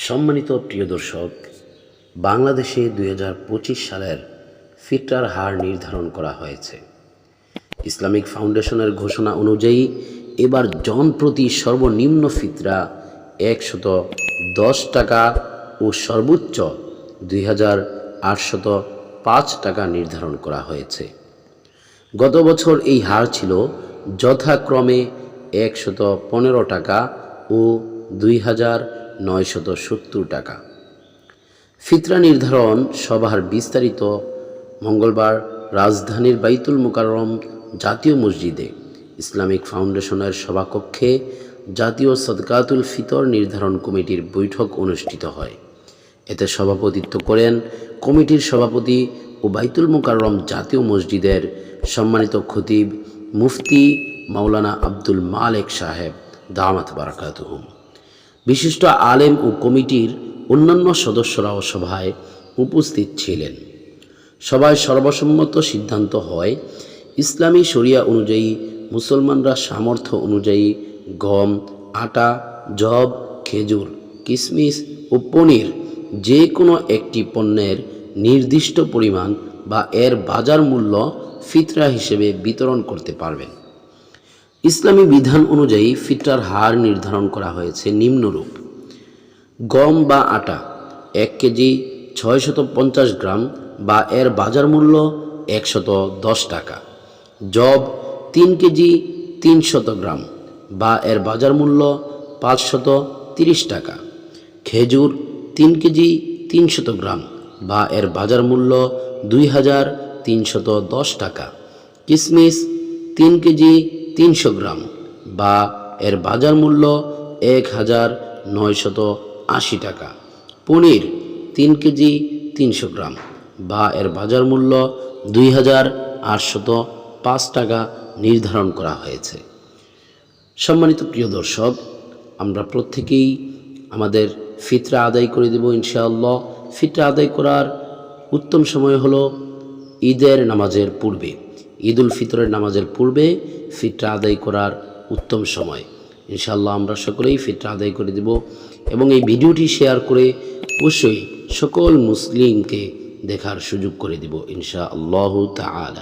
সম্মানিত প্রিয় দর্শক, বাংলাদেশে 2025 সালের ফিতরার হার নির্ধারণ করা হয়েছে। ইসলামিক ফাউন্ডেশনের ঘোষণা অনুযায়ী এবার জনপ্রতি সর্বনিম্ন ফিতরা 110 টাকা ও সর্বোচ্চ 2805 টাকা নির্ধারণ করা হয়েছে। গত বছর এই হার ছিল যথাক্রমে 115 টাকা ও 2970 টাকা। ফিতরা নির্ধারণ সভার বিস্তারিত মঙ্গলবার রাজধানীর বাইতুল মোকাররম জাতীয় মসজিদে ইসলামিক ফাউন্ডেশনের সভাকক্ষে জাতীয় সদকাতুল ফিতর নির্ধারণ কমিটির বৈঠক অনুষ্ঠিত হয়। এতে সভাপতিত্ব করেন কমিটির সভাপতি ও বাইতুল মোকাররম জাতীয় মসজিদের সম্মানিত খতিব মুফতি মাওলানা আব্দুল মালেক সাহেব দামাত বারাকাতুহুম। বিশিষ্ট আলেম ও কমিটির অন্যান্য সদস্যরাও সভায় উপস্থিত ছিলেন। সভায় সর্বসম্মত সিদ্ধান্ত হয়, ইসলামী শরিয়া অনুযায়ী মুসলমানরা সামর্থ্য অনুযায়ী গম, আটা, জব, খেজুর, কিশমিশ ও পনির যে কোনো একটি পণ্যের নির্দিষ্ট পরিমাণ বা এর বাজার মূল্য ফিতরা হিসেবে বিতরণ করতে পারবেন। ইসলামী বিধান অনুযায়ী ফিতরার হার নির্ধারণ করা হয়েছে নিম্নরূপ: গম বা আটা 1 কেজি 650 গ্রাম বা এর বাজার মূল্য 110 টাকা, জব 3 কেজি 300 গ্রাম বা এর বাজার মূল্য 530 টাকা, খেজুর 3 কেজি 300 গ্রাম বা এর বাজার মূল্য 2310 টাকা, কিশমিশ 3 কেজি 300 গ্রাম বা এর বাজার মূল্য 1980 টাকা, পনির 3 কেজি 300 গ্রাম বা এর বাজার মূল্য 2805 টাকা নির্ধারণ করা হয়েছে। সম্মানিত প্রিয় দর্শক, আমরা প্রত্যেকেই আমাদের ফিতরা আদায় করে দেব ইনশাআল্লাহ। ফিতরা আদায় করার উত্তম সময় হলো ঈদের নামাজের পূর্বে। ঈদুল ফিতরের নামাজের পূর্বে ফিতরা আদায় করার উত্তম সময়। ইনশাআল্লাহ আমরা সকলেই ফিতরা আদায় করে দেব এবং এই ভিডিওটি শেয়ার করে অবশ্যই সকল মুসলিমকে দেখার সুযোগ করে দেব ইনশাআল্লাহু তাআলা।